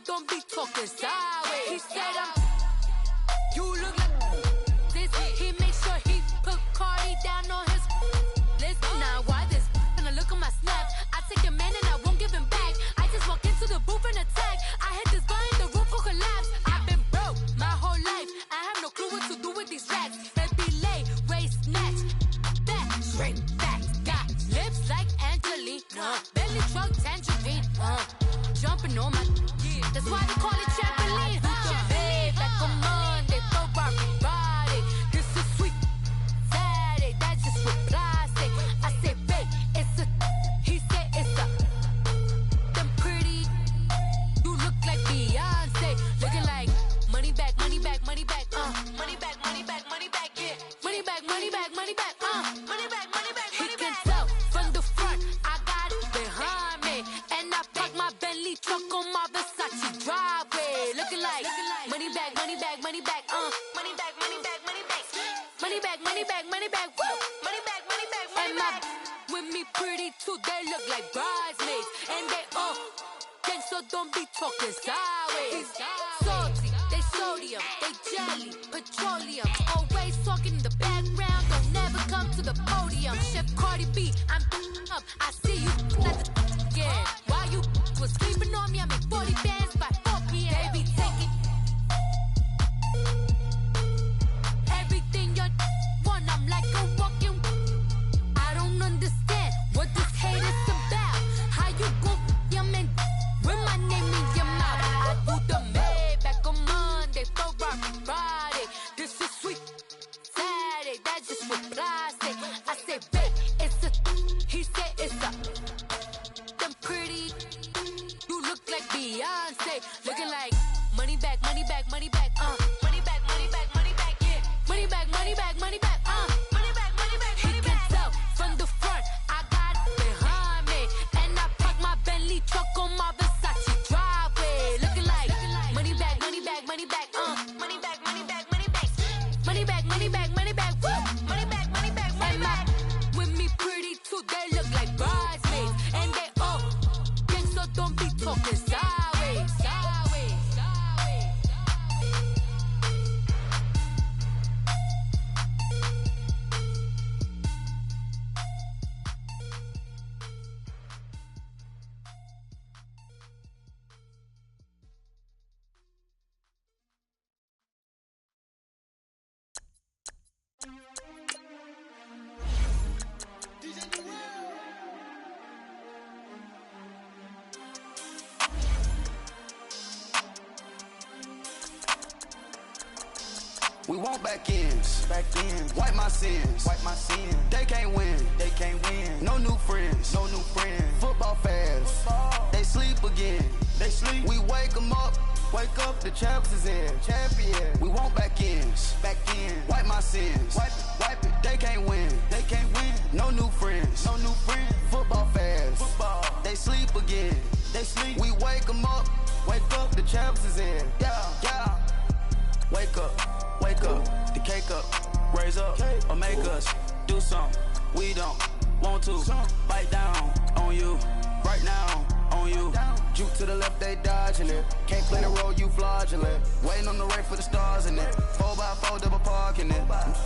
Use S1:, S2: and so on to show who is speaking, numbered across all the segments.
S1: don't be talking sideways. He said you look like this. He makes sure he put Cardi down on his list. Now why this? Gonna look at my snap. I take a man and I won't give him back. I just walk into the booth and attack. I hit this guy in the roof will collapse. I've been broke my whole life. I have no clue what to do with these racks. Baby lay, race snatch, back, straight back. Got lips like Angelina, belly truck tangerine. Jumping on my, that's why they call it trampoline. Babe, like a Monday, Ferrari body. This is sweet Saturday, that's just with plastic. I say, babe, it's a, he said it's a, them pretty, you look like Beyonce. Looking like money back, money back, money back, money back, money back, money back, yeah. Money back, money back, money back, money back, money back, money back. He can tell from the front, I got it behind me. And I park my Bentley truck on my Versace driveway. Looking like money back, money back, money back, money back, money back, money back, money back, money back, money back, woo. Money back, money back, money back. With me pretty too, they look like bridesmaids. And they all gang, so don't be talking sideways. Salty, they sodium, they jelly, petroleum. Always talking in the background, don't never come to the podium. Chef Cardi B, I'm up, I see you at the again. While you was sleeping on me, I make 40 bands by 4 p.m. Baby, take it. Everything you want, I'm like a walking. I don't understand what this hate is about. How you go your man with my name in your mouth? I do the Maybach on Monday, Ferrari Friday. This is sweet Saturday, that's just with plastic. I say, babe, it's a, he said it's a, them pretty, you look like Beyonce. Looking like money back, money back, money back, money back, money back, money back, yeah. Money back, money back, money back, money back, money back, money back. He can tell from the front, I got it behind me. And I park my Bentley truck on my Versace driveway. Looking like money back, money back, money back, money back, money back, money back, money back, money back, money back, woo. Money back, money back, money back. With me pretty too, they look like bridesmaids. And they all gang, so don't be talking sideways. Sideways, sideways.
S2: We want back ends, wipe my sins, They can't win, No new friends, Football fans, they sleep again, We wake them up, the champs is in, We want back ends, wipe my sins, wipe it. They can't win, No new friends, Football fans, they sleep again, We wake them up, the champs is in, yeah. Wake up, the cake up, raise up, or make us do something we don't want to. Bite down on you, right now on you. Juke to the left, they dodging it. Can't play the role, you fraudulent. Waiting on the race for the stars in it. 4x4 double parking it.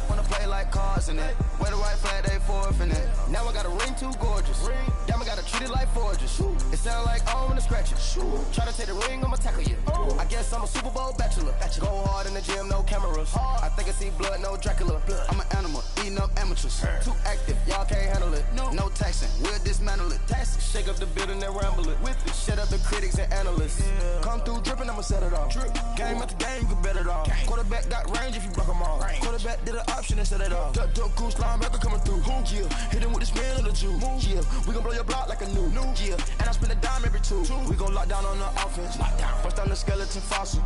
S2: Wanna play like cars in it. Wear the right flag, they forfeit it. Now I got a ring too gorgeous. Damn, I gotta treat it like forges. It sound like I'm gonna scratch it. Try to take the ring, I'ma tackle you. I guess I'm a Super Bowl bachelor. Go hard in the gym, no cameras. I think I see blood, no Dracula. I'm an animal, eating up amateurs. Too active, y'all can't handle it. No taxing, we'll dismantle it. Shake up the building and ramble it. With it, shut up the critics and analysts. Come through dripping, I'ma set it off. Game after game, you can bet it off. Quarterback got range if you block them off. Quarterback did an option and set it off. Duck goose linebacker coming through. Yeah, hit him with the spin of the Jew. Yeah, we gon' blow your block like a new. Yeah, and I spend a dime every two. We gon' lock down on the offense. Bust down the skeleton fossil.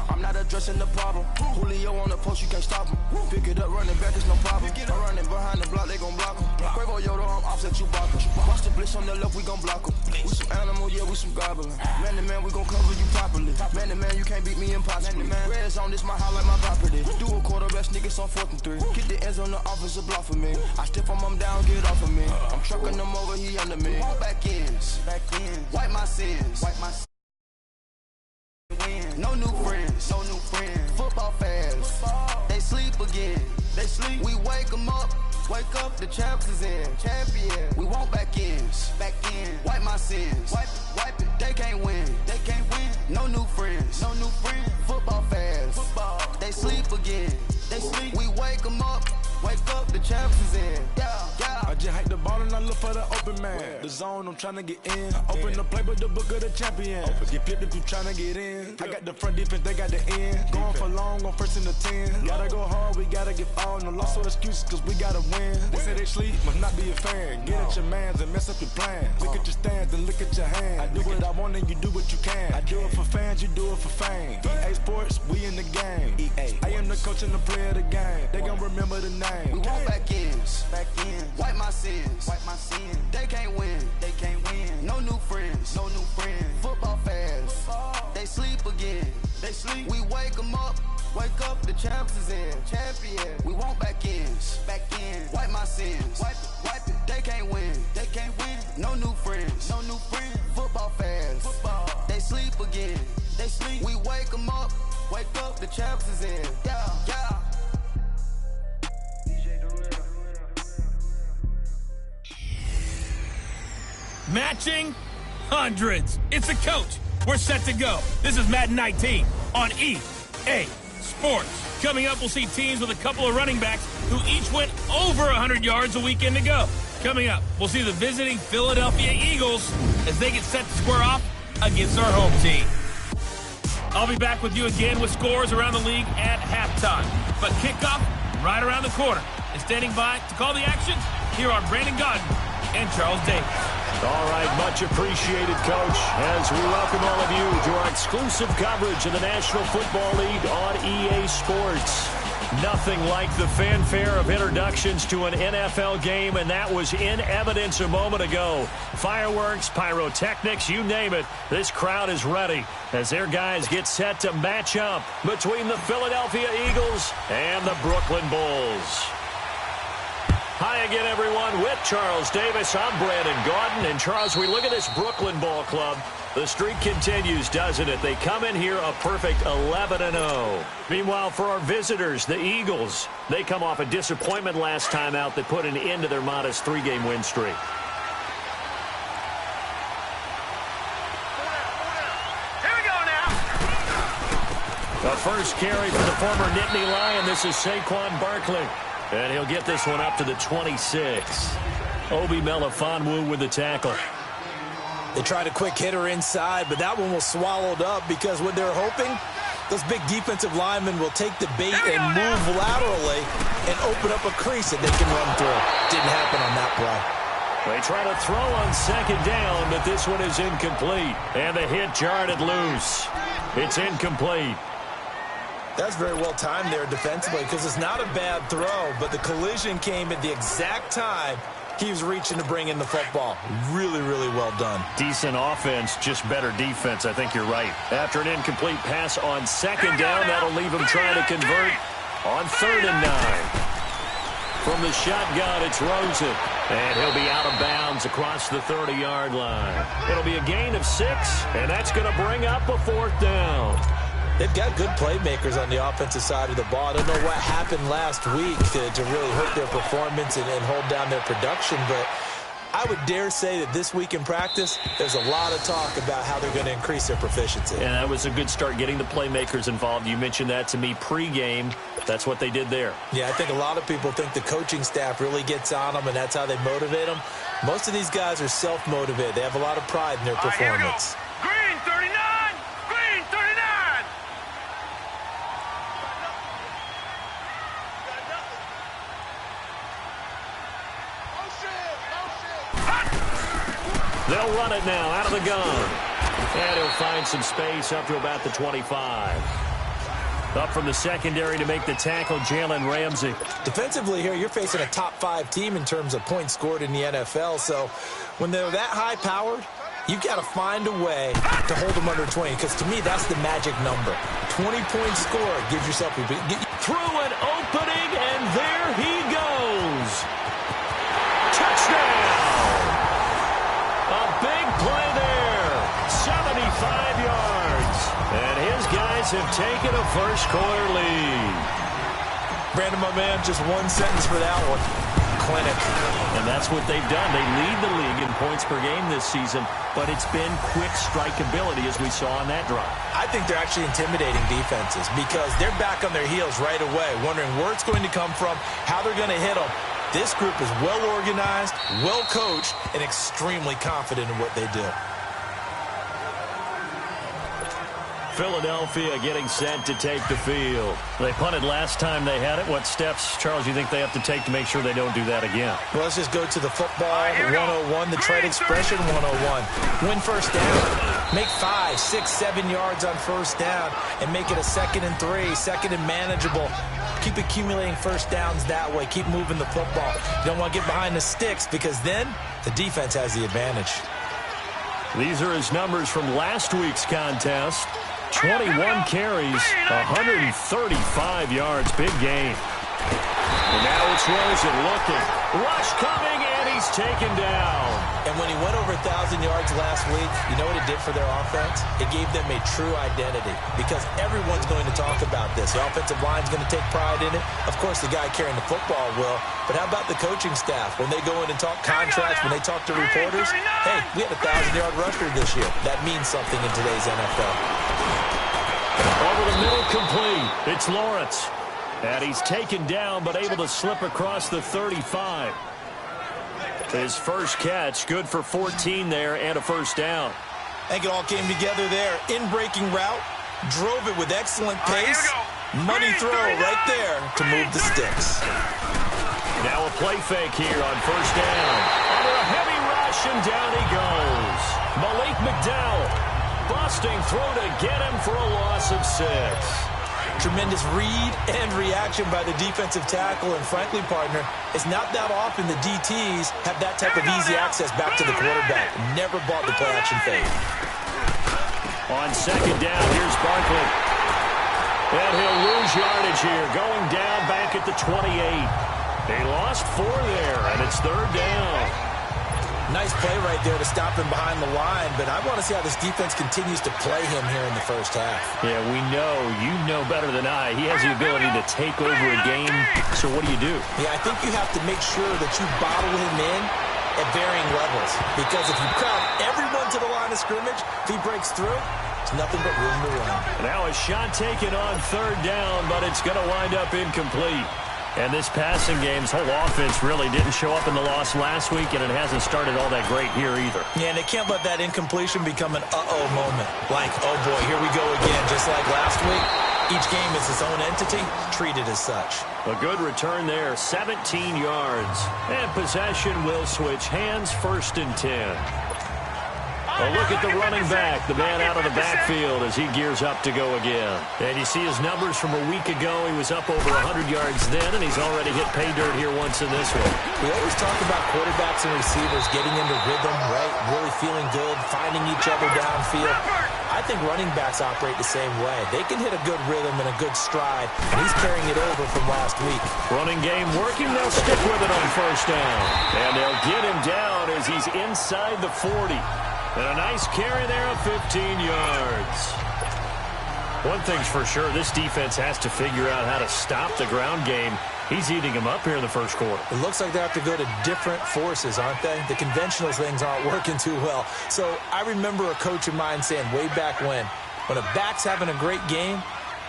S2: I'm not addressing the problem. Julio on the post, you can't stop him. Pick it up, running back, there's no problem. I'm running behind the block, they gon' block him. Quavo Yoda, I'm offset Chewbacca. Watch the blitz on the left, we gon' block him. We some animal, yeah, we some goblin. Man to man, we gon' cover you properly. Man to man, you can't beat me impossibly. Reds on this, my house like my property. Do a quarterback, niggas on 4th and 3. Get the ends on the offensive block for me. I stiff him, I'm down, get off of me. I'm trucking them over, he under me. Back ends, wipe my sins. new friends, no new friends. Football fans, they sleep again. They sleep. We wake them up. Wake up, the champs is in. Champion. We want back ends. Back in. Wipe my sins. Wipe it. They can't win. They can't win. No new friends. No new friends. Football fans. Football. They sleep again. They sleep. We wake them up. Wake up, the champs is in. Yeah, yeah.
S3: I just hike the ball and I look for the open man. The zone, I'm trying to get in. Open the playbook, the book of the champion. Get flipped if you trying to get in. I got the front defense, they got the end. Going for long, on first and the 10. Gotta go hard, we gotta get all. No loss or excuses, cause we gotta win. They say they sleep, must not be a fan. Get at your mans and mess up your plans. Look at your stands and look at your hands. I do what I want and you do what you can. I do it for fans, you do it for fame. EA Sports, we in the game. I am the coach and the player of the game. They gon' remember the name.
S2: We want back ends. Wipe my sins. They can't win. They can't win. No new friends. No new friends. Football fans. They sleep again. They sleep. We wake them up. Wake up, the champs is in. Champion. We want back ends. Wipe my sins. Wipe it. They can't win. They can't win. No new friends. No new friends. Football fans. They sleep again. They sleep. We wake them up. Wake up, the champs is in. Yeah, yeah.
S4: Matching hundreds. It's a coach. We're set to go. This is Madden 19 on EA Sports. Coming up, we'll see teams with a couple of running backs who each went over 100 yards a weekend ago. Coming up, we'll see the visiting Philadelphia Eagles as they get set to square off against our home team. I'll be back with you again with scores around the league at halftime. But kickoff right around the corner. And standing by to call the action, here are Brandon Gaudin and Charles Davis.
S5: All right, much appreciated, Coach, as we welcome all of you to our exclusive coverage of the National Football League on EA Sports. Nothing like the fanfare of introductions to an NFL game, and that was in evidence a moment ago. Fireworks, pyrotechnics, you name it, this crowd is ready as their guys get set to match up between the Philadelphia Eagles and the Brooklyn Bulls. Hi again, everyone. With Charles Davis, I'm Brandon Gaudin. And, Charles, we look at this Brooklyn Ball Club. The streak continues, doesn't it? They come in here a perfect 11-0. Meanwhile, for our visitors, the Eagles, they come off a disappointment last time out that put an end to their modest 3-game win streak.
S6: Here we go now.
S5: The first carry for the former Nittany Lion. This is Saquon Barkley. And he'll get this one up to the 26. Obi Melifonwu with the tackle.
S7: They tried a quick hitter inside, but that one was swallowed up because what they're hoping, those big defensive linemen will take the bait and move laterally and open up a crease that they can run through. Didn't happen on that play.
S5: They try to throw on second down, but this one is incomplete. And the hit jarred it loose. It's incomplete.
S7: That's very well timed there defensively because it's not a bad throw, but the collision came at the exact time he was reaching to bring in the football. Really, really well done.
S5: Decent offense, just better defense. I think you're right. After an incomplete pass on second down, that'll leave him trying to convert on 3rd and 9. From the shotgun, it's Rosen. And he'll be out of bounds across the 30-yard line. It'll be a gain of 6, and that's going to bring up a 4th down.
S7: They've got good playmakers on the offensive side of the ball. I don't know what happened last week to really hurt their performance and hold down their production, but I would dare say that this week in practice, there's a lot of talk about how they're going to increase their proficiency.
S5: And that was a good start, getting the playmakers involved. You mentioned that to me pregame. That's what they did there.
S7: Yeah, I think a lot of people think the coaching staff really gets on them, and that's how they motivate them. Most of these guys are self-motivated. They have a lot of pride in their performance.
S6: Green 39! Green 39!
S5: They'll run it now out of the gun. And he'll find some space up to about the 25. Up from the secondary to make the tackle, Jalen Ramsey.
S7: Defensively here, you're facing a top-5 team in terms of points scored in the NFL. So when they're that high-powered, you've got to find a way to hold them under 20. Because to me, that's the magic number. 20-point score gives yourself a big...
S5: Through an opening, and there he goes. Touchdown! A big play there. 75 yards. And his guys Cowboys have taken a first-quarter lead.
S7: Brandon, my man, just one sentence for that one. Clinic.
S5: And that's what they've done. They lead the league in points per game this season, but it's been quick strikeability as we saw on that drive.
S7: I think they're actually intimidating defenses because they're back on their heels right away, wondering where it's going to come from, how they're going to hit them. This group is well organized, well coached, and extremely confident in what they do.
S5: Philadelphia getting set to take the field. They punted last time they had it. What steps, Charles, you think they have to take to make sure they don't do that again?
S7: Well, let's just go to the football 101, the trade expression 101. Win first down. Make 5, 6, 7 yards on first down and make it a 2nd and 3, 2nd and manageable. Keep accumulating first downs that way. Keep moving the football. You don't want to get behind the sticks because then the defense has the advantage.
S5: These are his numbers from last week's contest. 21 carries, 135 yards. Big game. And now it's Rosen looking. Rush coming, and he's taken down.
S7: And when he went over 1,000 yards last week, you know what it did for their offense? It gave them a true identity because everyone's going to talk about this. The offensive line's going to take pride in it. Of course, the guy carrying the football will. But how about the coaching staff? When they go in and talk contracts, when they talk to reporters, hey, we had a 1,000-yard rusher this year. That means something in today's NFL.
S5: Over the middle, complete. It's Lawrence. And he's taken down, but able to slip across the 35. His first catch, good for 14 there and a first down.
S7: I think it all came together there. In-breaking route, drove it with excellent pace. Money throw right there to move the sticks.
S5: Now a play fake here on first down. Under a heavy rush, and down he goes. Malik McDowell, busting through to get him for a loss of 6.
S7: Tremendous read and reaction by the defensive tackle, and frankly, partner, it's not that often the DTs have that type of easy access back to the quarterback. Never bought the play-action fade.
S5: On second down, here's Barkley. And he'll lose yardage here, going down back at the 28. They lost 4 there, and it's third down.
S7: Nice play right there to stop him behind the line, but I want to see how this defense continues to play him here in the first half.
S5: Yeah, we know. You know better than I. He has the ability to take over a game, so what do you do?
S7: Yeah, I think you have to make sure that you bottle him in at varying levels, because if you crowd everyone to the line of scrimmage, if he breaks through, it's nothing but room to run.
S5: Now a shot taken on third down, but it's going to wind up incomplete. And this passing game's whole offense really didn't show up in the loss last week, and it hasn't started all that great here either.
S7: Yeah, and they can't let that incompletion become an uh-oh moment. Like, oh boy, here we go again, just like last week. Each game is its own entity, treated as such.
S5: A good return there, 17 yards. And possession will switch hands, 1st and 10. A look at the running back, the man out of the backfield as he gears up to go again. And you see his numbers from a week ago. He was up over 100 yards then, and he's already hit pay dirt here once in this one.
S7: We always talk about quarterbacks and receivers getting into rhythm, right? Really feeling good, finding each other downfield. I think running backs operate the same way. They can hit a good rhythm and a good stride, and he's carrying it over from last week.
S5: Running game working. They'll stick with it on first down. And they'll get him down as he's inside the 40. And a nice carry there of 15 yards. One thing's for sure, this defense has to figure out how to stop the ground game. He's eating them up here in the first quarter.
S7: It looks like they have to go to different forces, aren't they? The conventional things aren't working too well. So I remember a coach of mine saying way back when a back's having a great game,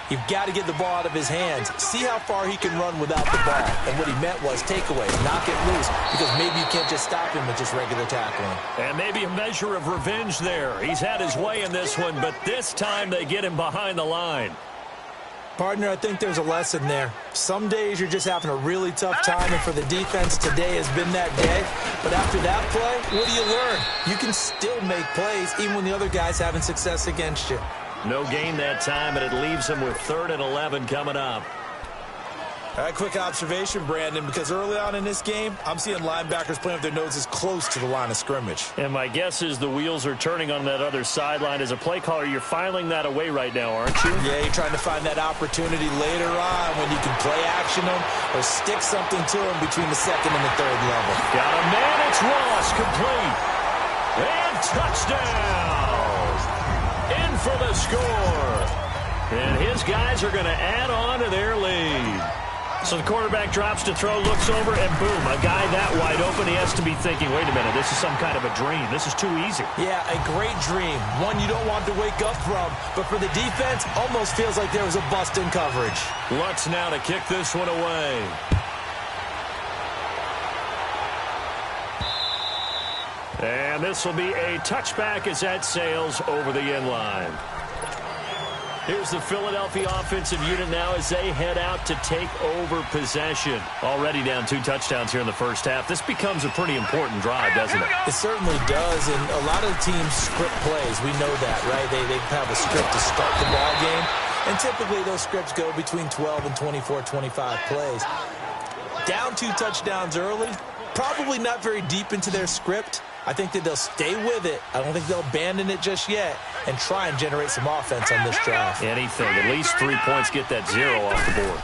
S7: you've got to get the ball out of his hands. See how far he can run without the ball. And what he meant was takeaways, knock it loose, because maybe you can't just stop him with just regular tackling.
S5: And maybe a measure of revenge there. He's had his way in this one, but this time they get him behind the line.
S7: Partner, I think there's a lesson there. Some days you're just having a really tough time, and for the defense, today has been that day. But after that play, what do you learn? You can still make plays even when the other guy's having success against you.
S5: No gain that time, and it leaves him with 3rd and 11 coming up.
S7: All right, quick observation, Brandon, because early on in this game, I'm seeing linebackers playing with their noses close to the line of scrimmage.
S5: And my guess is the wheels are turning on that other sideline. As a play caller, you're filing that away right now, aren't you?
S7: Yeah, you're trying to find that opportunity later on when you can play action them or stick something to them between the 2nd and the 3rd level.
S5: Got a man, it's Ross, complete. And touchdown! In for the score. And his guys are going to add on to their lead. So the quarterback drops to throw, looks over, and boom, a guy that wide open, he has to be thinking, wait a minute, this is some kind of a dream. This is too easy.
S7: Yeah, a great dream. One you don't want to wake up from. But for the defense, almost feels like there was a bust in coverage.
S5: Lutz now to kick this one away. And this will be a touchback as that sails over the end line. Here's the Philadelphia offensive unit now as they head out to take over possession. Already down 2 touchdowns here in the first half. This becomes a pretty important drive, doesn't it?
S7: It certainly does, and a lot of the teams script plays. We know that, right? They have a script to start the ball game, and typically those scripts go between 12 and 24, 25 plays. Down 2 touchdowns early, probably not very deep into their script. I think that they'll stay with it. I don't think they'll abandon it just yet and try and generate some offense on this drive.
S5: Anything. At least 3 points, get that 0 off the board.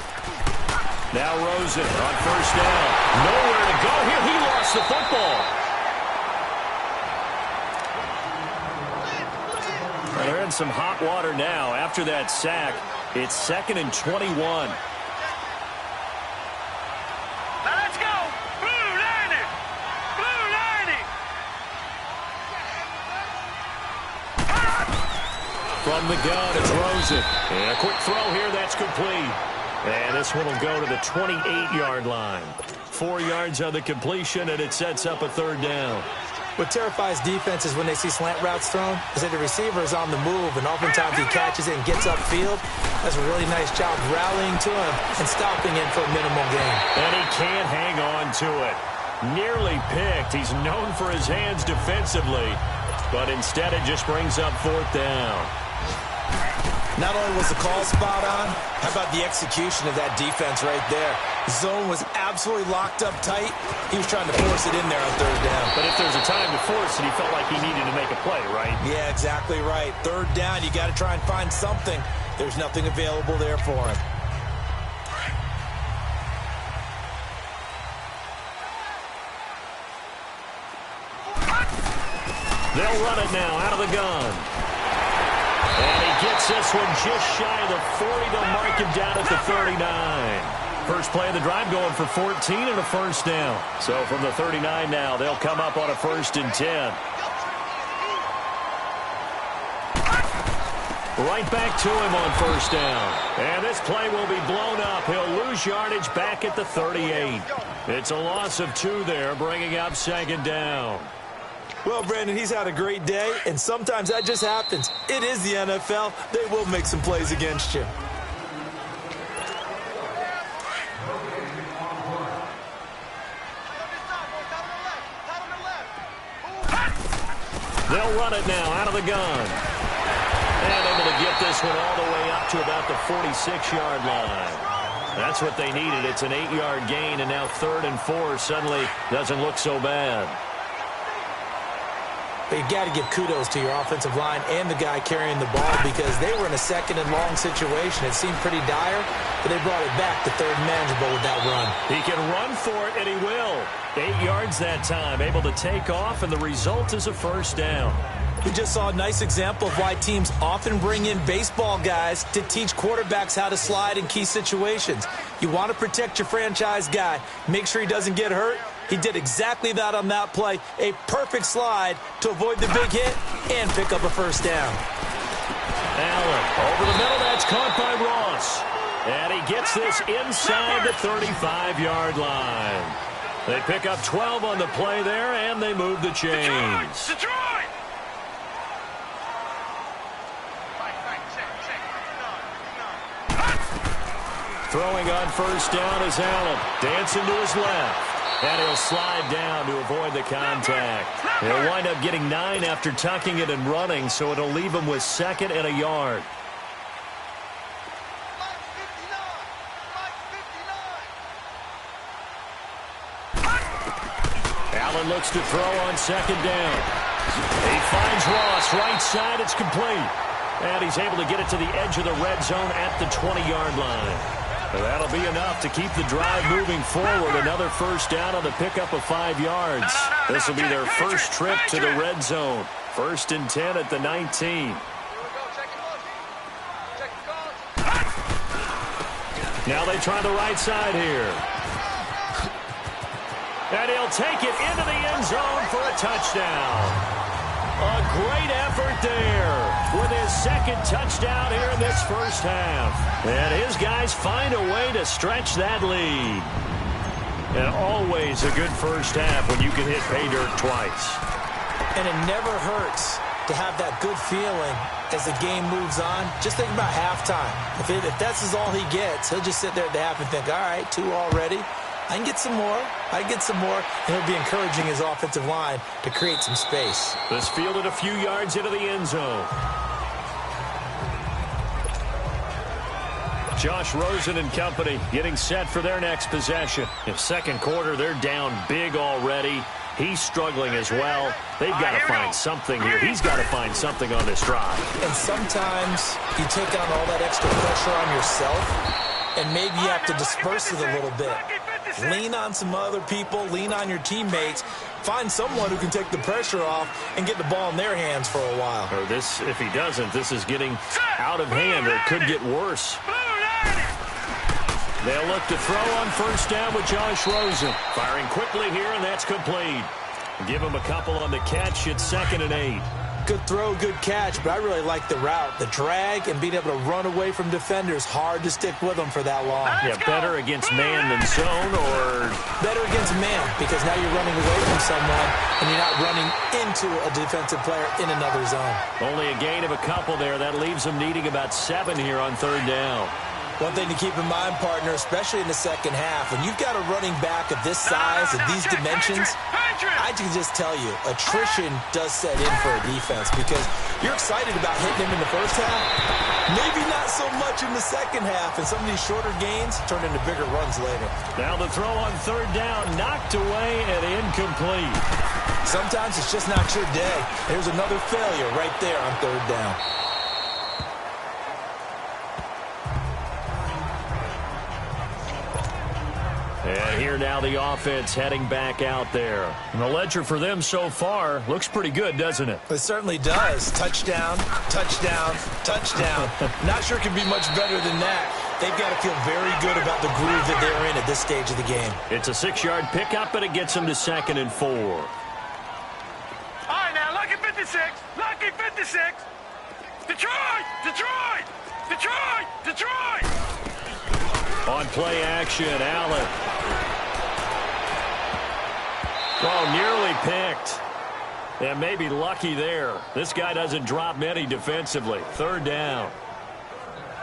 S5: Now Rosen on first down. Nowhere to go here. He lost the football. They're in some hot water now. After that sack, it's 2nd and 21. From the gun, it's Rosen. And a quick throw here, that's complete. And this one will go to the 28-yard line. 4 yards on the completion, and it sets up a 3rd down.
S7: What terrifies defenses when they see slant routes thrown is that the receiver is on the move, and oftentimes he catches it and gets upfield. That's a really nice job rallying to him and stopping him for a minimal gain.
S5: And he can't hang on to it. Nearly picked. He's known for his hands defensively, but instead it just brings up 4th down.
S7: Not only was the call spot on, how about the execution of that defense right there? Zone was absolutely locked up tight. He was trying to force it in there on 3rd down.
S5: But if there's a time to force it, he felt like he needed to make a play, right?
S7: Yeah, exactly right. 3rd down, you got to try and find something. There's nothing available there for him.
S5: They'll run it now out of the gun. And he gets this one just shy of the 40. They'll mark him down at the 39. First play of the drive going for 14 and a 1st down. So from the 39 now, they'll come up on a 1st and 10. Right back to him on 1st down. And this play will be blown up. He'll lose yardage back at the 38. It's a loss of 2 there, bringing up 2nd down.
S7: Well, Brandon, he's had a great day, and sometimes that just happens. It is the NFL. They will make some plays against you.
S5: They'll run it now out of the gun. And able to get this one all the way up to about the 46-yard line. That's what they needed. It's an 8-yard gain, and now 3rd and 4 suddenly doesn't look so bad.
S7: But you got to give kudos to your offensive line and the guy carrying the ball because they were in a 2nd and long situation. It seemed pretty dire, but they brought it back to 3rd and manageable with that run.
S5: He can run for it, and he will. 8 yards that time, able to take off, and the result is a 1st down.
S7: We just saw a nice example of why teams often bring in baseball guys to teach quarterbacks how to slide in key situations. You want to protect your franchise guy. Make sure he doesn't get hurt. He did exactly that on that play. A perfect slide to avoid the big hit and pick up a 1st down.
S5: Allen over the middle. That's caught by Ross. And he gets this inside the 35-yard line. They pick up 12 on the play there, and they move the chains.
S6: Detroit!
S5: Throwing on 1st down is Allen. Dancing to his left. And he'll slide down to avoid the contact. He'll wind up getting 9 after tucking it and running, so it'll leave him with 2nd and a yard. Allen looks to throw on 2nd down. He finds Ross right side. It's complete. And he's able to get it to the edge of the red zone at the 20-yard line. That'll be enough to keep the drive moving forward. Another 1st down on the pickup of 5 yards. This will be their first trip to the red zone. 1st and 10 at the 19. Now they try the right side here. And he'll take it into the end zone for a touchdown. A great effort there with his second touchdown here in this first half. And his guys find a way to stretch that lead. And always a good first half when you can hit pay dirt twice.
S7: And it never hurts to have that good feeling as the game moves on. Just think about halftime. If that's all he gets, he'll just sit there at the half and think, all right, 2 already. I can get some more. I can get some more. And he'll be encouraging his offensive line to create some space.
S5: This fielded a few yards into the end zone. Josh Rosen and company getting set for their next possession. In second quarter, they're down big already. He's struggling as well. They've got to find something here. He's got to find something on this drive.
S7: And sometimes you take on all that extra pressure on yourself, and maybe you have to disperse it a little bit. Lean on some other people. Lean on your teammates. Find someone who can take the pressure off and get the ball in their hands for a while.
S5: Or this, if he doesn't, this is getting out of hand, or it could get worse. They'll look to throw on first down with Josh Rosen. Firing quickly here, and that's complete. Give him a couple on the catch. It's 2nd and 8.
S7: Good throw, good catch, but I really like the route. The drag and being able to run away from defenders. Hard to stick with them for that long.
S5: Yeah, better against man than zone, or
S7: better against man, because now you're running away from someone and you're not running into a defensive player in another zone.
S5: Only a gain of a couple there. That leaves them needing about 7 here on 3rd down.
S7: One thing to keep in mind, partner, especially in the second half, when you've got a running back of this size and these dimensions, I can just tell you, attrition does set in for a defense, because you're excited about hitting him in the first half, maybe not so much in the second half, and some of these shorter gains turn into bigger runs later.
S5: Now the throw on 3rd down, knocked away and incomplete.
S7: Sometimes it's just not your day. There's another failure right there on 3rd down.
S5: And here now the offense heading back out there. And the ledger for them so far looks pretty good, doesn't it?
S7: It certainly does. Touchdown, touchdown, touchdown. Not sure it can be much better than that. They've got to feel very good about the groove that they're in at this stage of the game.
S5: It's a 6-yard pickup, but it gets them to 2nd and 4.
S6: All right, now, lucky 56. Lucky 56. Detroit! Detroit! Detroit! Detroit!
S5: On play action, Allen. Oh, nearly picked. And maybe lucky there. This guy doesn't drop many defensively. 3rd down.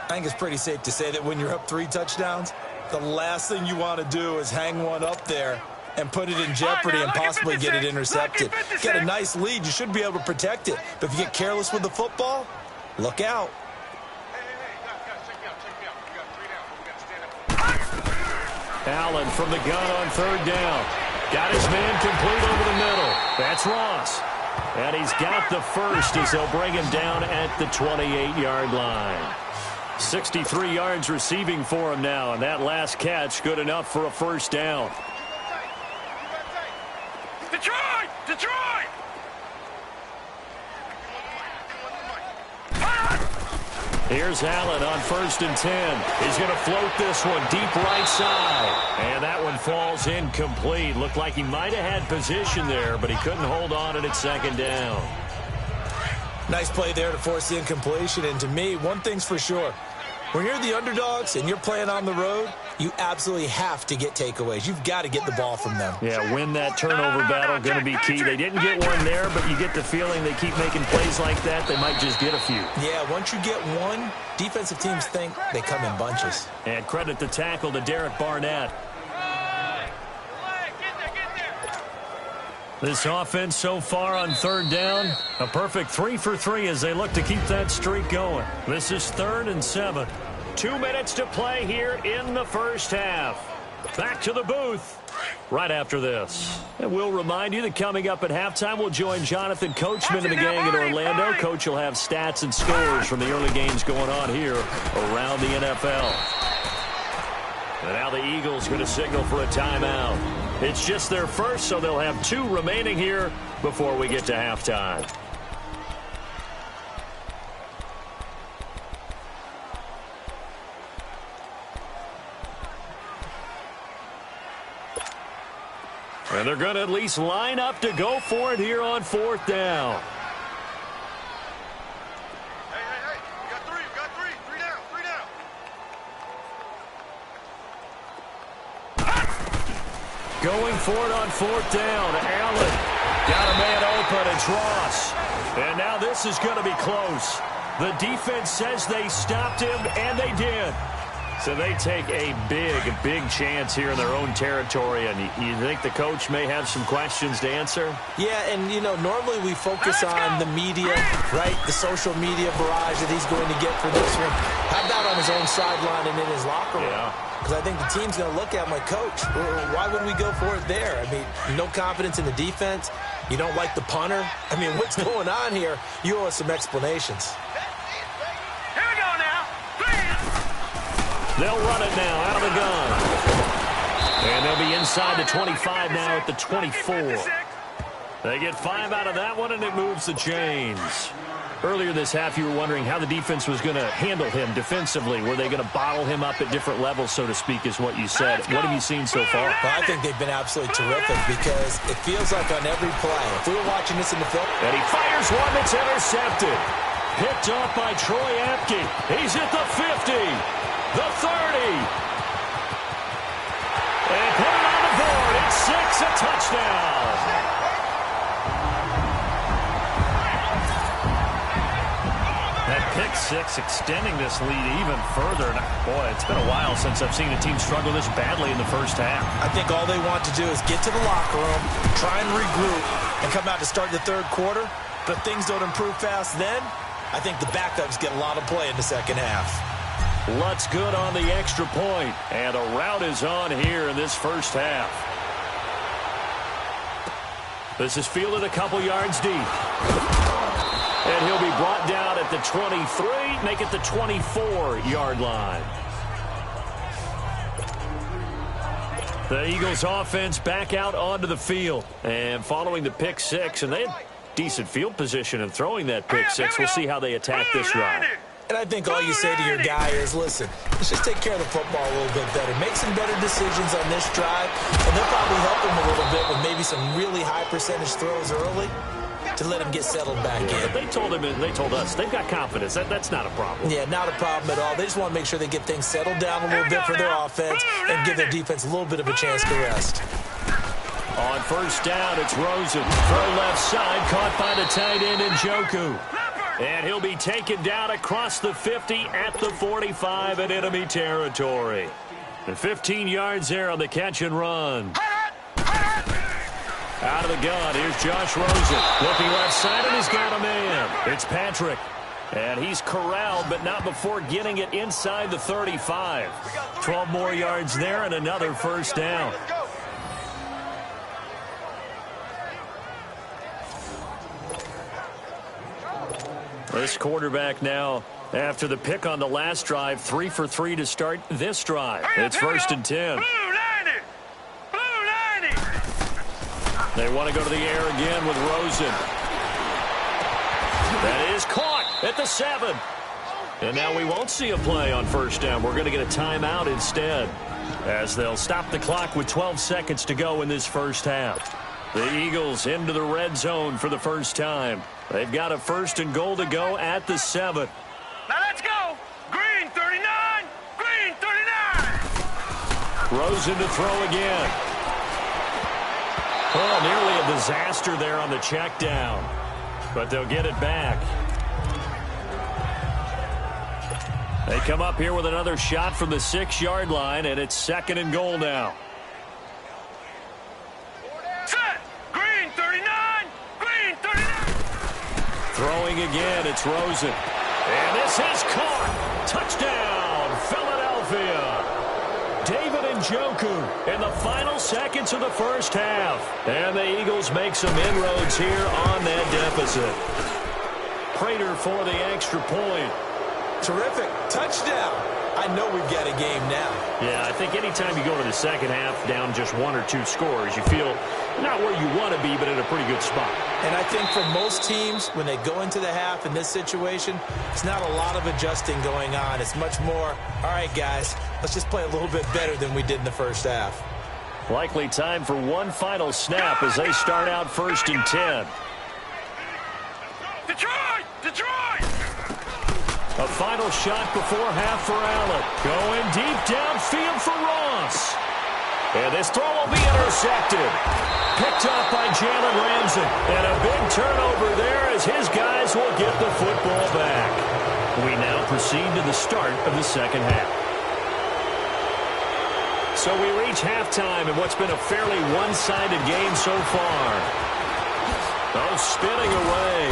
S7: I think it's pretty safe to say that when you're up 3 touchdowns, the last thing you want to do is hang one up there and put it in jeopardy and possibly get it intercepted. Get a nice lead, you should be able to protect it. But if you get careless with the football, look out.
S5: Allen from the gun on 3rd down. Got his man complete over the middle. That's Ross. And he's got the first as they'll bring him down at the 28-yard line. 63 yards receiving for him now, and that last catch good enough for a first down.
S6: Detroit! Detroit!
S5: Here's Allen on 1st and 10. He's going to float this one deep right side. And that one falls incomplete. Looked like he might have had position there, but he couldn't hold on it at 2nd down.
S7: Nice play there to force the incompletion. And to me, one thing's for sure. When you're the underdogs and you're playing on the road, you absolutely have to get takeaways. You've got to get the ball from them.
S5: Yeah, win that turnover battle, going to be key. They didn't get one there, but you get the feeling they keep making plays like that, they might just get a few.
S7: Yeah, once you get one, defensive teams think they come in bunches.
S5: And credit the tackle to Derek Barnett. This offense so far on 3rd down, a perfect 3 for 3 as they look to keep that streak going. This is 3rd and 7. 2 minutes to play here in the first half. Back to the booth right after this. And we'll remind you that coming up at halftime, we'll join Jonathan Coachman and the gang in Orlando. Coach will have stats and scores from the early games going on here around the NFL. And now the Eagles going to signal for a timeout. It's just their first, so they'll have 2 remaining here before we get to halftime. And they're going to at least line up to go for it here on 4th down.
S6: Hey. We got three. Three down.
S5: Going for it on 4th down. Allen got a man open. It's Ross. And now this is going to be close. The defense says they stopped him, and they did. So they take a big chance here in their own territory. And you think the coach may have some questions to answer?
S7: Yeah, and, normally we focus on the media, right? The social media barrage that he's going to get for this one. How about on his own sideline and in his locker room?
S5: Yeah.
S7: Because I think the team's going to look at him like, Coach, why would we go for it there? I mean, no confidence in the defense. You don't like the punter. I mean, what's going on here? You owe us some explanations.
S6: Here we go now.
S5: They'll run it now out of the gun. And they'll be inside the 25 now at the 24. They get 5 out of that one, and it moves the chains. Earlier this half, you were wondering how the defense was going to handle him defensively. Were they going to bottle him up at different levels, so to speak, is what you said. What have you seen so far?
S7: Well, I think they've been absolutely terrific because it feels like on every play, if we were watching this in the film.
S5: And he fires one that's intercepted. Picked off by Troy Apke. He's at the 50, the 30. And put it on the board. It's 6, a touchdown. That pick 6 extending this lead even further. And boy, it's been a while since I've seen a team struggle this badly in the first half.
S7: I think all they want to do is get to the locker room, try and regroup, and come out to start the third quarter. But things don't improve fast then. I think the backups get a lot of play in the second half.
S5: Lutz good on the extra point. And a route is on here in this first half. This is fielded a couple yards deep. And he'll be brought down at the 23, make it the 24-yard line. The Eagles offense back out onto the field. And following the pick 6, and they had decent field position in throwing that pick 6. We'll see how they attack this drive.
S7: And I think all you say to your guy is, listen, let's just take care of the football a little bit better. Make some better decisions on this drive, and they'll probably help him a little bit with maybe some really high percentage throws early to let him get settled back in.
S5: They told us they've got confidence. That's not a problem.
S7: Yeah, not a problem at all. They just want to make sure they get things settled down a little bit for their offense and give their defense a little bit of a chance to rest.
S5: On first down, it's Rosen. Throw left side, caught by the tight end Njoku. And he'll be taken down across the 50 at the 45 in enemy territory. And 15 yards there on the catch and run. Out of the gun, here's Josh Rosen. Looking left side, and he's got a man. It's Patrick. And he's corralled, but not before getting it inside the 35. 12 more yards there and another first down. This quarterback now, after the pick on the last drive, 3 for 3 to start this drive. It's 1st and 10. They want to go to the air again with Rosen. That is caught at the 7. And now we won't see a play on first down. We're going to get a timeout instead, as they'll stop the clock with 12 seconds to go in this first half. The Eagles into the red zone for the first time. They've got a 1st and goal to go at the 7.
S6: Now let's go. Green 39. Green 39.
S5: Rosen to throw again. Oh, nearly a disaster there on the check down. But they'll get it back. They come up here with another shot from the 6-yard line, and it's 2nd and goal now.
S6: Set. Green 39. Green 39.
S5: Throwing again, it's Rosen. And this is caught. Touchdown, Philadelphia. David Njoku in the final seconds of the first half. And the Eagles make some inroads here on that deficit. Prater for the extra point.
S7: Terrific. Touchdown. I know we've got a game now.
S5: Yeah, I think anytime you go to the second half down just 1 or 2 scores, you feel not where you want to be, but in a pretty good spot.
S7: And I think for most teams, when they go into the half in this situation, it's not a lot of adjusting going on. It's much more, all right, guys, let's just play a little bit better than we did in the first half.
S5: Likely time for one final snap as they start out 1st and 10.
S6: Detroit! Detroit!
S5: A final shot before half for Allen. Going deep downfield for Ross. And this throw will be intercepted. Picked off by Jalen Ramsey. And a big turnover there as his guys will get the football back. We now proceed to the start of the second half. So we reach halftime in what's been a fairly one-sided game so far. Oh, spinning away.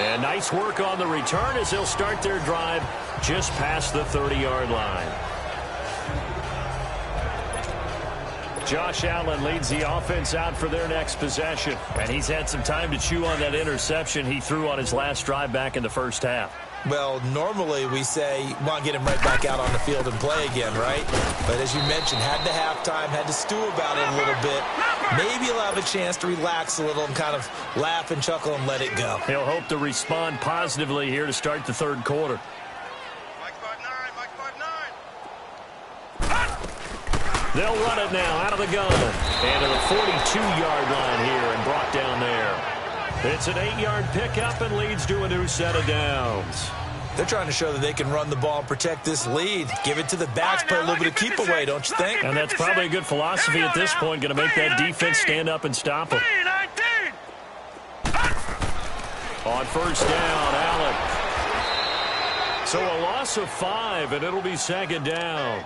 S5: And nice work on the return as they'll start their drive just past the 30-yard line. Josh Allen leads the offense out for their next possession. And he's had some time to chew on that interception he threw on his last drive back in the first half.
S7: Well, normally we say, want to get him right back out on the field and play again, right? But as you mentioned, had to halftime, had to stew about it a little bit. Maybe he'll have a chance to relax a little and kind of laugh and chuckle and let it go.
S5: He'll hope to respond positively here to start the third quarter. They'll run it now out of the gun. And to the 42-yard line here and brought down there. It's an 8-yard pickup and leads to a new set of downs.
S7: They're trying to show that they can run the ball and protect this lead. Give it to the backs, play a little bit of keep away, don't you think?
S5: And that's probably a good philosophy at this point. Going to make that defense stand up and stop them. On first down, Allen. So a loss of 5, and it'll be second down.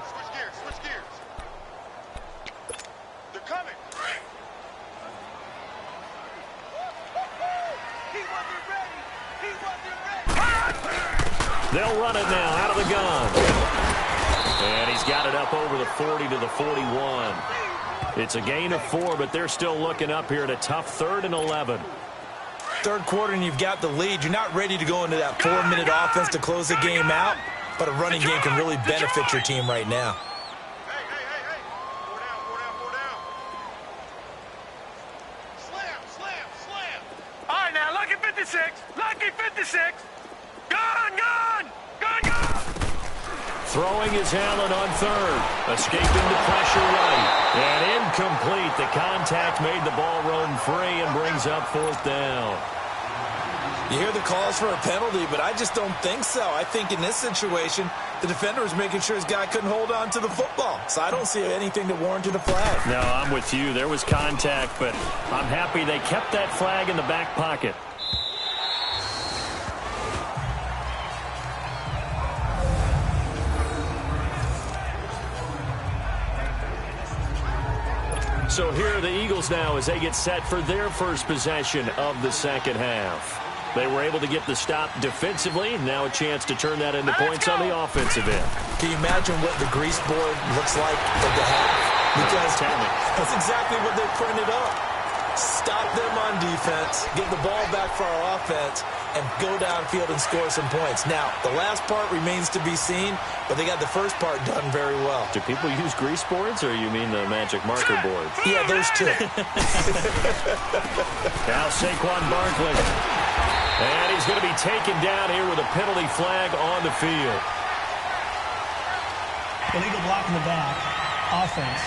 S5: They'll run it now out of the gun. And he's got it up over the 40 to the 41. It's a gain of 4, but they're still looking up here at a tough 3rd and 11.
S7: Third quarter and you've got the lead. You're not ready to go into that 4-minute offense to close the game out, but a running game can really benefit your team right now.
S6: All right, now, lucky 56. Lucky 56. Gone, gone, gone, gone.
S5: Throwing is Allen on 3rd. Escaping the pressure right. And incomplete. The contact made the ball roam free and brings up 4th down.
S7: You hear the calls for a penalty, but I just don't think so. I think in this situation, the defender was making sure his guy couldn't hold on to the football. So I don't see anything that warranted a flag.
S5: No, I'm with you. There was contact, but I'm happy they kept that flag in the back pocket. So here are the Eagles now as they get set for their first possession of the second half. They were able to get the stop defensively. Now a chance to turn that into points on the offensive end.
S7: Can you imagine what the grease board looks like at the half? Because that's exactly what they printed up. Stop them on defense, get the ball back for our offense, and go downfield and score some points. Now, the last part remains to be seen, but they got the first part done very well.
S5: Do people use grease boards, or you mean the magic marker boards?
S7: Yeah, those two.
S5: Now Saquon Barkley. And he's going to be taken down here with a penalty flag on the field.
S8: Illegal block in the back. Offense.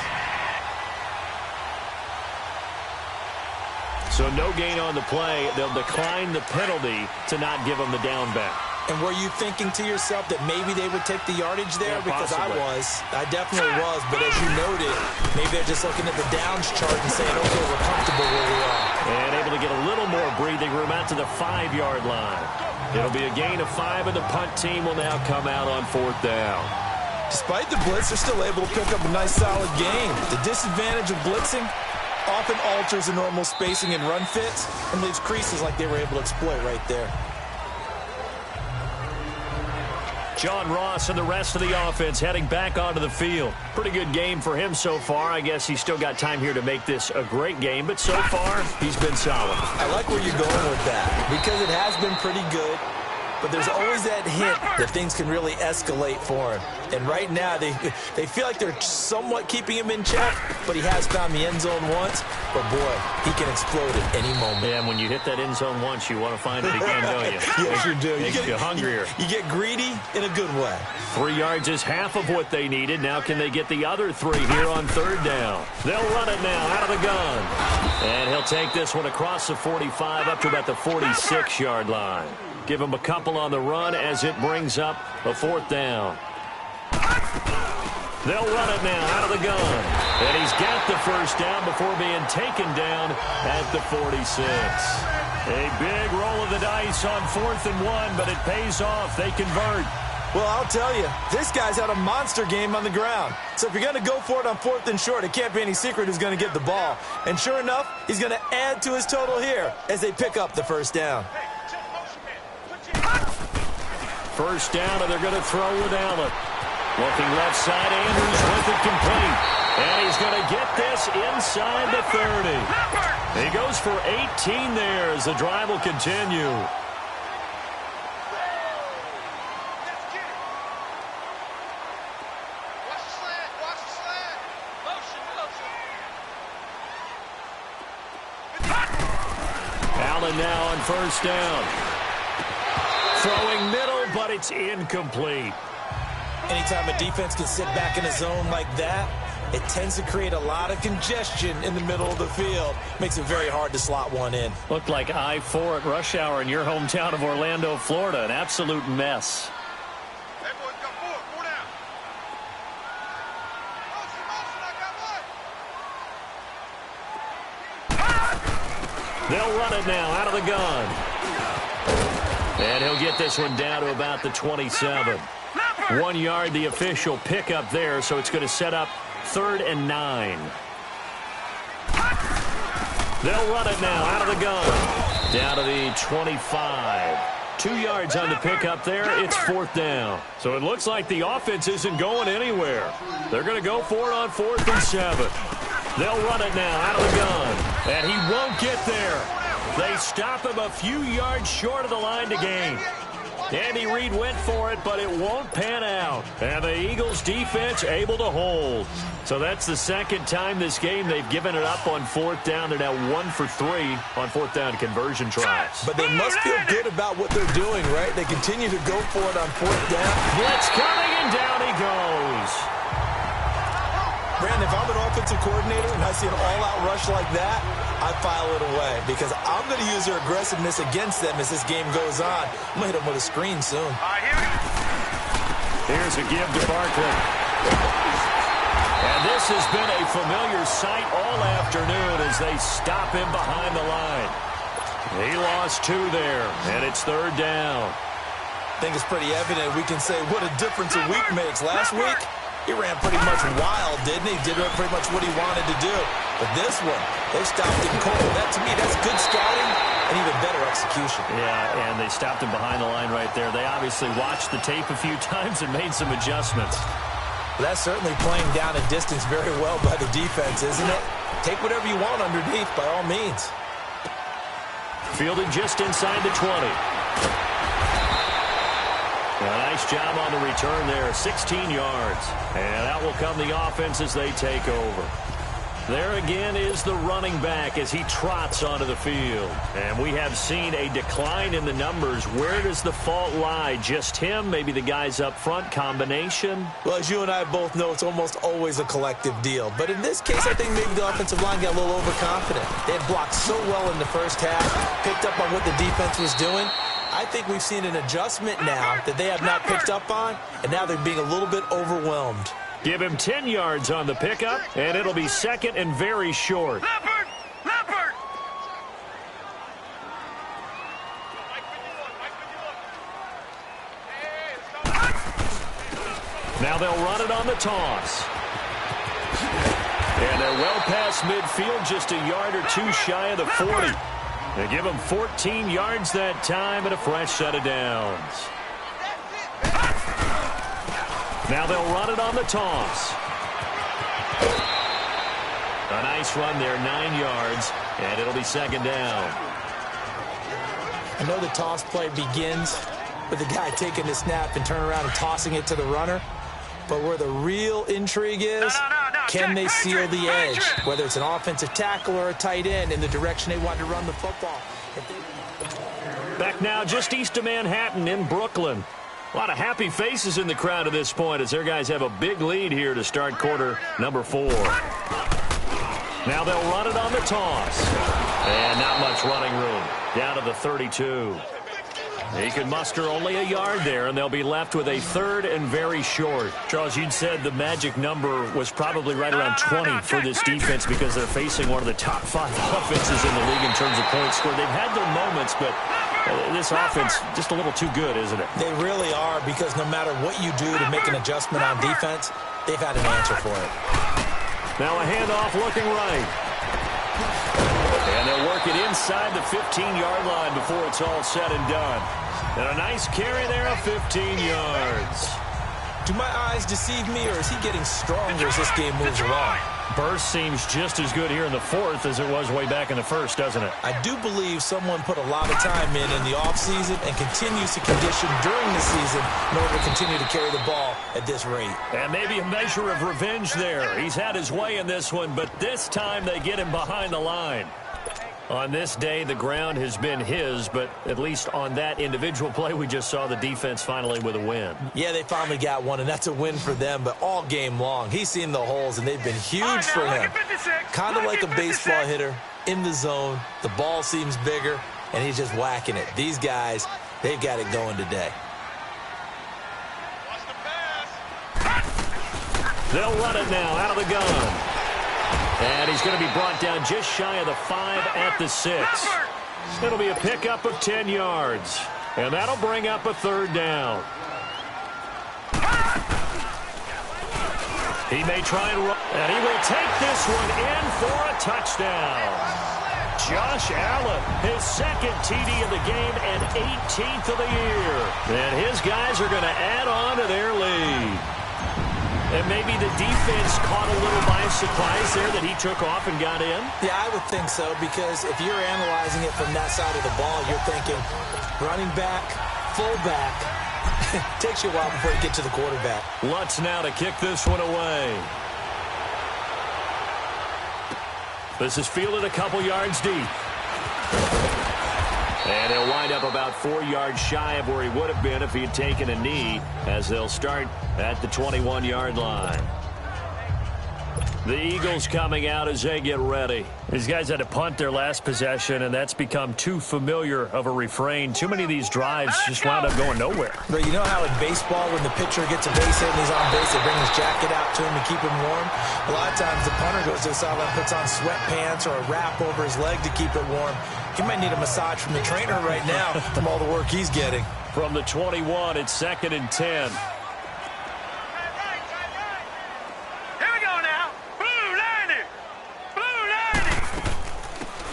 S5: So no gain on the play. They'll decline the penalty to not give them the down back.
S7: And were you thinking to yourself that maybe they would take the yardage there?
S5: Yeah,
S7: because
S5: possibly.
S7: I definitely was. But as you noted, maybe they're just looking at the downs chart and saying, okay, we're comfortable where we are.
S5: And able to get a little more breathing room out to the 5-yard line. It'll be a gain of 5, and the punt team will now come out on 4th down.
S7: Despite the blitz, they're still able to pick up a nice, solid gain. The disadvantage of blitzing often alters the normal spacing and run fits and leaves creases like they were able to exploit right there.
S5: John Ross and the rest of the offense heading back onto the field. Pretty good game for him so far. I guess he's still got time here to make this a great game, but so far, he's been solid.
S7: I like where you're going with that because it has been pretty good. but there's always that hint that things can really escalate for him. And right now, they feel like they're somewhat keeping him in check, but he has found the end zone once. But, boy, he can explode at any moment.
S5: Yeah, and when you hit that end zone once, you want to find it again, don't you?
S7: Yes, you do.
S5: Makes you hungrier.
S7: You get greedy in a good way.
S5: 3 yards is half of what they needed. Now can they get the other 3 here on third down? They'll run it now out of the gun. And he'll take this one across the 45 up to about the 46-yard line. Give him a couple on the run as it brings up a 4th down. They'll run it now out of the gun. And he's got the first down before being taken down at the 46. A big roll of the dice on 4th and 1, but it pays off. They convert.
S7: Well, I'll tell you, this guy's had a monster game on the ground. So if you're going to go for it on 4th and short, it can't be any secret who's going to get the ball. And sure enough, he's going to add to his total here as they pick up the first down.
S5: First down, and they're going to throw with Allen. Looking left side, Andrews with it complete. And he's going to get this inside the 30. He goes for 18 there as the drive will continue. Allen now on first down. Throwing middle, but it's incomplete.
S7: Anytime a defense can sit back in a zone like that, it tends to create a lot of congestion in the middle of the field. Makes it very hard to slot one in.
S5: Looked like I-4 at rush hour in your hometown of Orlando, Florida. An absolute mess.
S6: Hey, boys, got 4 down.
S5: They'll run it now out of the gun. And he'll get this one down to about the 27. 1 yard, the official pickup there, so it's going to set up 3rd and 9. They'll run it now out of the gun. Down to the 25. 2 yards on the pickup there. It's 4th down. So it looks like the offense isn't going anywhere. They're going to go for it on 4th and 7. They'll run it now out of the gun. And he won't get there. They stop him a few yards short of the line to gain. Andy Reid went for it, but it won't pan out. And the Eagles defense able to hold. So that's the second time this game they've given it up on 4th down. They're now 1 for 3 on 4th down conversion tries.
S7: But they must feel good about what they're doing, right? They continue to go for it on 4th down.
S5: Blitz coming, and down he goes.
S7: Brandon, if I'm an offensive coordinator and I see an all-out rush like that, I file it away because I'm going to use their aggressiveness against them as this game goes on. I'm going to hit them with a screen soon.
S5: Here's a give to Barkley. And this has been a familiar sight all afternoon as they stop him behind the line. He lost 2 there, and it's 3rd down.
S7: I think it's pretty evident we can say what a difference a week makes. Last week, he ran pretty much wild, didn't he? Did pretty much what he wanted to do. But this one, they stopped him cold. That, to me, that's good scouting and even better execution.
S5: Yeah, and they stopped him behind the line right there. They obviously watched the tape a few times and made some adjustments.
S7: Well, that's certainly playing down a distance very well by the defense, isn't it? Take whatever you want underneath, by all means.
S5: Fielded just inside the 20. A nice job on the return there, 16 yards. And out will come the offense as they take over. There again is the running back as he trots onto the field. And we have seen a decline in the numbers. Where does the fault lie? Just him? Maybe the guys up front? Combination?
S7: Well, as you and I both know, it's almost always a collective deal. But in this case, I think maybe the offensive line got a little overconfident. They had blocked so well in the first half, picked up on what the defense was doing. I think we've seen an adjustment now that they have not picked up on, and now they're being a little bit overwhelmed.
S5: Give him 10 yards on the pickup, and it'll be 2nd and very short.
S6: Leopard! Leopard!
S5: Now they'll run it on the toss. And they're well past midfield, just a yard or 2 shy of the 40. They give him 14 yards that time and a fresh set of downs. Now they'll run it on the toss. A nice run there, 9 yards, and it'll be 2nd down.
S7: I know the toss play begins with the guy taking the snap and turning around and tossing it to the runner. But where the real intrigue is, can they seal the edge, whether it's an offensive tackle or a tight end, in the direction they want to run the football.
S5: Back now just east of Manhattan in Brooklyn. A lot of happy faces in the crowd at this point as their guys have a big lead here to start quarter number 4. Now they'll run it on the toss. And not much running room. Down to the 32. He can muster only a yard there, and they'll be left with a 3rd and very short. Charles, you'd said the magic number was probably right around 20 for this defense because they're facing one of the top 5 offenses in the league in terms of points scored. They've had their moments, but this offense just a little too good, isn't it?
S7: They really are, because no matter what you do to make an adjustment on defense, they've had an answer for it.
S5: Now a handoff looking right. And they'll work it inside the 15-yard line before it's all said and done. And a nice carry there of 15 yards.
S7: Do my eyes deceive me, or is he getting stronger as this game moves along?
S5: Burst seems just as good here in the 4th as it was way back in the 1st, doesn't it?
S7: I do believe someone put a lot of time in the offseason and continues to condition during the season in order to continue to carry the ball at this rate.
S5: And maybe a measure of revenge there. He's had his way in this one, but this time they get him behind the line. On this day, the ground has been his, but at least on that individual play, we just saw the defense finally with a win.
S7: Yeah, they finally got one, and that's a win for them, but all game long, he's seen the holes, and they've been huge for him. Kind of like a baseball hitter in the zone. The ball seems bigger, and he's just whacking it. These guys, they've got it going today.
S5: They'll run it now out of the gun. And he's going to be brought down just shy of the 5 at the 6. It'll be a pickup of 10 yards. And that'll bring up a 3rd down. He may try and run. And he will take this one in for a touchdown. Josh Allen, his 2nd TD of the game and 18th of the year. And his guys are going to add on to their lead. And maybe the defense caught a little by surprise there that he took off and got in?
S7: Yeah, I would think so, because if you're analyzing it from that side of the ball, you're thinking running back, fullback. It takes you a while before you get to the quarterback.
S5: Lutz now to kick this one away. This is fielded a couple yards deep. And he'll wind up about 4 yards shy of where he would have been if he had taken a knee, as they'll start at the 21-yard line. The Eagles coming out as they get ready. These guys had to punt their last possession, and that's become too familiar of a refrain. Too many of these drives just wound up going nowhere.
S7: But you know how in baseball, when the pitcher gets a base hit and he's on base, they bring his jacket out to him to keep him warm? A lot of times the punter goes to the sideline, puts on sweatpants or a wrap over his leg to keep it warm. He might need a massage from the trainer right now from all the work he's getting.
S5: From the 21, it's 2nd and 10.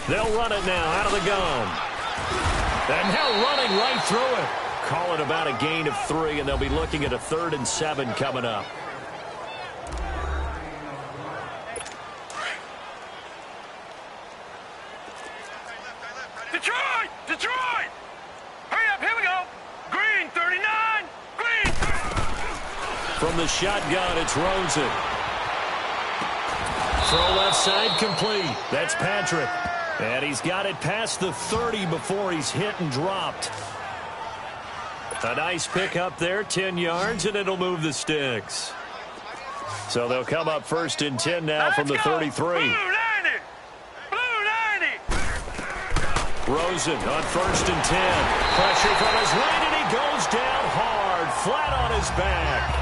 S5: They'll run it now out of the gun. And now running right through it. Call it about a gain of 3, and they'll be looking at a 3rd and 7 coming up.
S6: Detroit! Detroit! Hurry up, here we go. Green, 39. Green.
S5: From the shotgun, it's Rosen. Throw left side complete. That's Patrick. And he's got it past the 30 before he's hit and dropped. A nice pick up there, 10 yards, and it'll move the sticks. So they'll come up 1st and 10 now from the 33.
S6: Blue 90. Blue 90.
S5: Rosen on 1st and 10. Pressure from his right, and he goes down hard, flat on his back.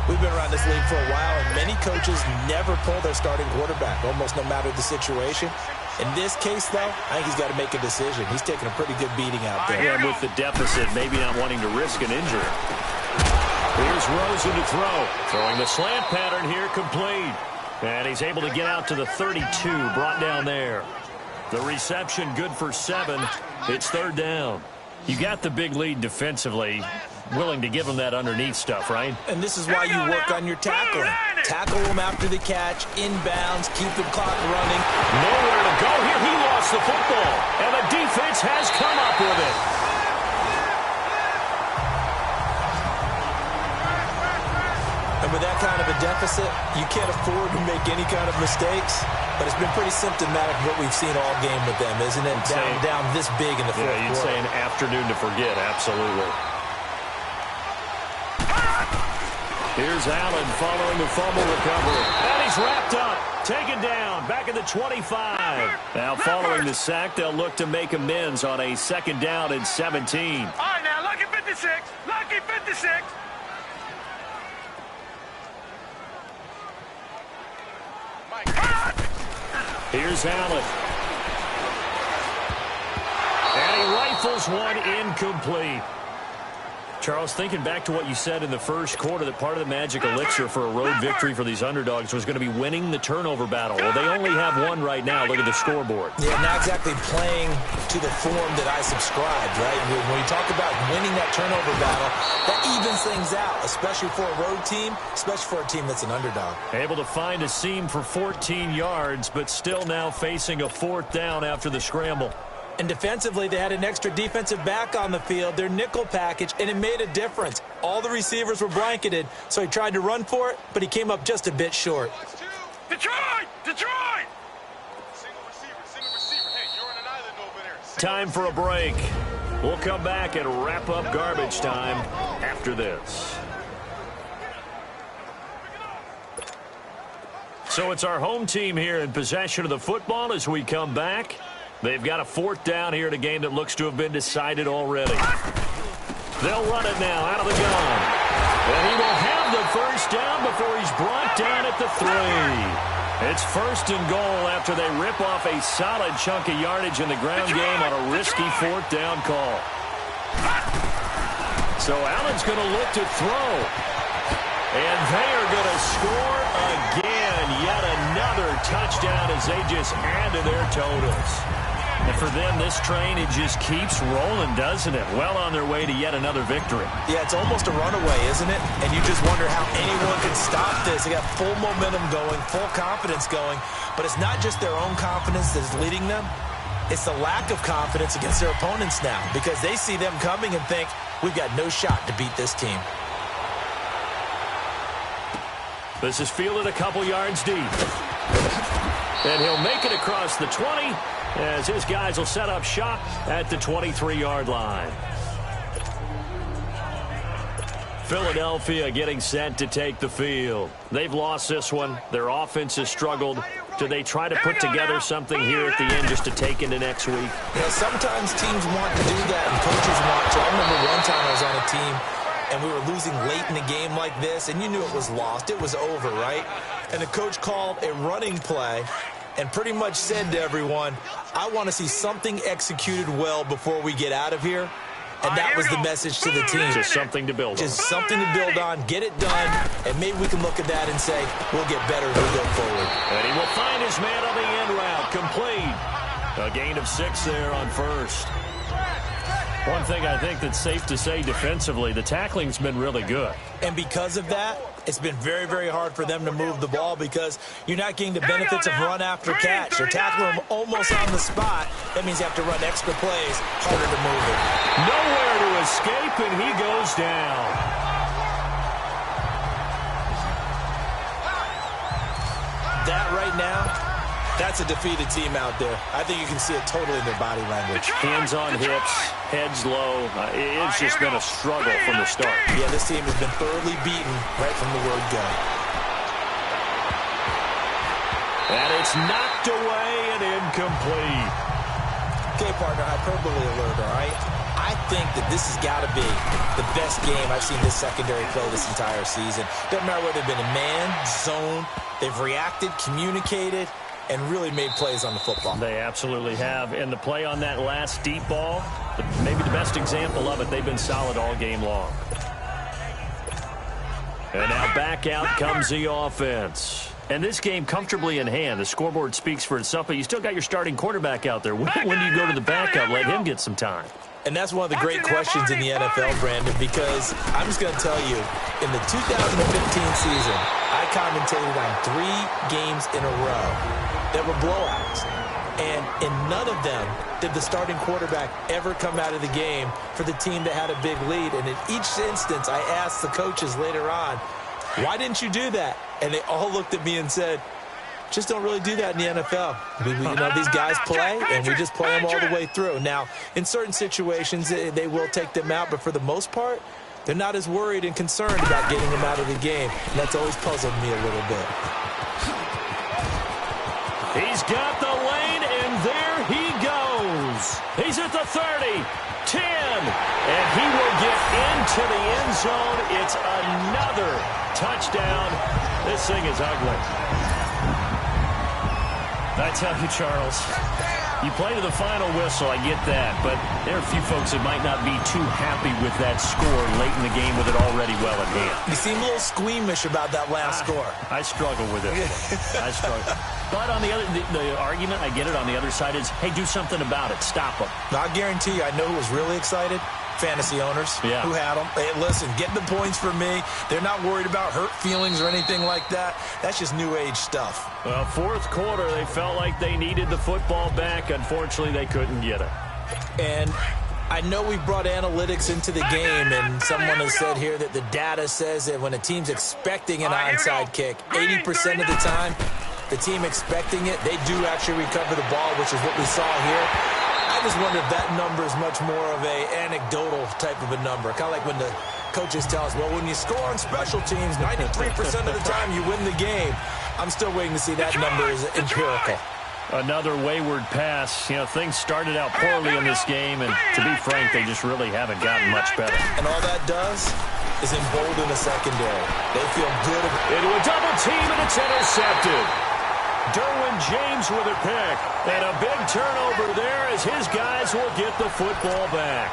S7: We've been around this league for a while, and many coaches never pull their starting quarterback, almost no matter the situation. In this case, though, I think he's got to make a decision. He's taking a pretty good beating out there.
S5: And with the deficit, maybe not wanting to risk an injury. Here's Rosen to throw. Throwing the slant pattern here, complete. And he's able to get out to the 32, brought down there. The reception good for 7. It's 3rd down. You got the big lead defensively. Willing to give him that underneath stuff, right?
S7: And this is why you work on your tackling. Tackle him after the catch, inbounds, keep the clock running.
S5: Nowhere to go here. He lost the football, and the defense has come up with it.
S7: And with that kind of a deficit, you can't afford to make any kind of mistakes. But it's been pretty symptomatic of what we've seen all game with them, isn't it? Down this big in the fourth quarter.
S5: You'd say an afternoon to forget, absolutely. Here's Allen following the fumble recovery. And he's wrapped up. Taken down. Back at the 25. Now following the sack, they'll look to make amends on a 2nd down and 17.
S6: All right, now, lucky 56. Lucky 56.
S5: Here's Allen. And he rifles one incomplete. Charles, thinking back to what you said in the first quarter, that part of the magic elixir for a road victory for these underdogs was going to be winning the turnover battle. Well, they only have one right now. Look at the scoreboard.
S7: Yeah, not exactly playing to the form that I subscribed, right? When you talk about winning that turnover battle, that evens things out, especially for a road team, especially for a team that's an underdog.
S5: Able to find a seam for 14 yards, but still now facing a 4th down after the scramble.
S7: And defensively, they had an extra defensive back on the field, their nickel package, and it made a difference. All the receivers were blanketed, so he tried to run for it, but he came up just a bit short.
S6: Detroit! Detroit!
S9: Single receiver. Hey, you're on an island over there.
S5: Time for a break. We'll come back and wrap up garbage time after this. So it's our home team here in possession of the football as we come back. They've got a 4th down here in a game that looks to have been decided already. They'll run it now out of the gun. And he will have the 1st down before he's brought down at the 3. It's 1st and goal after they rip off a solid chunk of yardage in the ground game on a risky 4th down call. So Allen's going to look to throw. And they are going to score again. Yet another touchdown as they just add to their totals. And for them, this train, it just keeps rolling, doesn't it? Well on their way to yet another victory.
S7: Yeah, it's almost a runaway, isn't it? And you just wonder how anyone can stop this. They got full momentum going, full confidence going. But it's not just their own confidence that's leading them. It's the lack of confidence against their opponents now, because they see them coming and think, we've got no shot to beat this team.
S5: This is fielded a couple yards deep. And he'll make it across the 20 as his guys will set up shop at the 23-yard line. Philadelphia getting set to take the field. They've lost this one. Their offense has struggled. Do they try to put together something here at the end just to take into next week?
S7: Yeah, sometimes teams want to do that and coaches want to. I remember one time I was on a team and we were losing late in a game like this, and you knew it was lost. It was over, right? And the coach called a running play and pretty much said to everyone, I want to see something executed well before we get out of here. And that was the message to the team.
S5: Just something to build on.
S7: Just something to build on, get it done, and maybe we can look at that and say, we'll get better as we go forward.
S5: And he will find his man on the end route, complete. A gain of 6 there on 1st. One thing I think that's safe to say defensively, the tackling's been really good.
S7: And because of that, it's been very, very hard for them to move the ball because you're not getting the benefits of run after catch. They're tackling them almost on the spot. That means you have to run extra plays, harder to move it.
S5: Nowhere to escape, and he goes down.
S7: That right now, that's a defeated team out there. I think you can see it totally in their body language.
S5: Hands on hips, heads low. It's just been a struggle from the start.
S7: Yeah, this team has been thoroughly beaten right from the word go.
S5: And it's knocked away and incomplete.
S7: Okay, partner, hyperbole alert, all right? I think that this has got to be the best game I've seen this secondary play this entire season. Doesn't matter whether they've been a man, zone, they've reacted, communicated, and really made plays on the football.
S5: They absolutely have. And the play on that last deep ball, maybe the best example of it, they've been solid all game long. And now back out comes the offense. And this game comfortably in hand. The scoreboard speaks for itself, but you still got your starting quarterback out there. When do you go to the backup? Let him get some time.
S7: And that's one of the great questions in the NFL, Brandon, because I'm just going to tell you, in the 2015 season, I commentated on 3 games in a row that were blowouts. And in none of them did the starting quarterback ever come out of the game for the team that had a big lead. And in each instance, I asked the coaches later on, why didn't you do that? And they all looked at me and said, just don't really do that in the NFL. These guys play, and we just play them all the way through. Now, in certain situations, they will take them out, but for the most part, they're not as worried and concerned about getting them out of the game. And that's always puzzled me a little bit.
S5: He's got the lane, and there he goes. He's at the 30, 10, and he will get into the end zone. It's another touchdown. This thing is ugly. I tell you, Charles, you play to the final whistle, I get that, but there are a few folks that might not be too happy with that score late in the game with it already well at hand.
S7: You seem a little squeamish about that last score.
S5: I struggle with it. I struggle. But on the other, the argument, I get it, on the other side is, hey, do something about it. Stop them.
S7: I guarantee you, I know who was really excited. Fantasy owners who had them. Hey, listen, get the points for me. They're not worried about hurt feelings or anything like that. That's just new age stuff.
S5: Well, fourth quarter, they felt like they needed the football back. Unfortunately, they couldn't get it.
S7: And I know we brought analytics into the game, and someone has said here that the data says that when a team's expecting an onside kick, 80% of the time, the team expecting it, they do actually recover the ball, which is what we saw here. I just wonder if that number is much more of a anecdotal type of a number. Kind of like when the coaches tell us, well, when you score on special teams, 93% of the time you win the game. I'm still waiting to see that number is empirical.
S5: Another wayward pass. Things started out poorly in this game, and to be frank, they just really haven't gotten much better.
S7: And all that does is embolden the secondary. They feel good.
S5: Into a double team, and it's intercepted. Derwin James with a pick, and a big turnover there as his guys will get the football back.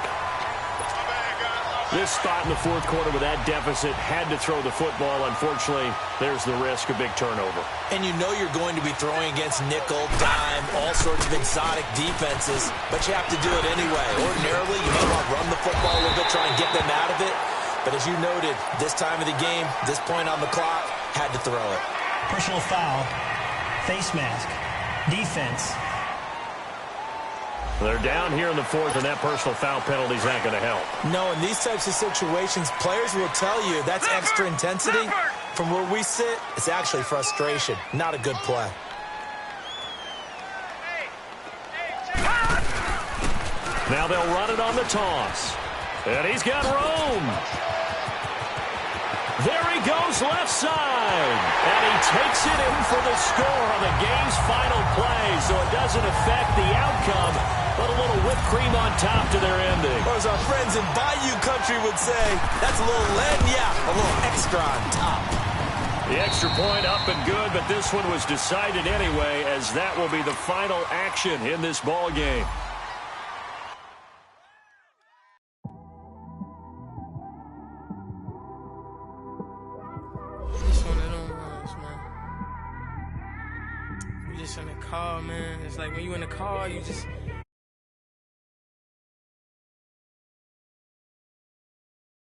S5: This spot in the fourth quarter with that deficit had to throw the football. Unfortunately, there's the risk of big turnover.
S7: And you know you're going to be throwing against nickel, dime, all sorts of exotic defenses, but you have to do it anyway. Ordinarily, you may want to run the football a little bit, try and get them out of it. But as you noted, this time of the game, this point on the clock, had to throw it.
S8: Personal foul. Face mask, defense.
S5: They're down here in the fourth, and that personal foul penalty is not going to help.
S7: No, in these types of situations, players will tell you that's extra intensity. From where we sit, it's actually frustration. Not a good play.
S5: Now they'll run it on the toss. And he's got room. There he goes left side. And he takes it in for the score on the game's final play. So it doesn't affect the outcome, but a little whipped cream on top to their ending.
S7: Or as our friends in Bayou Country would say, that's a little lead, yeah, a little extra on top.
S5: The extra point up and good, but this one was decided anyway, as that will be the final action in this ball game.
S10: In the car, man. It's like when you in the car, you just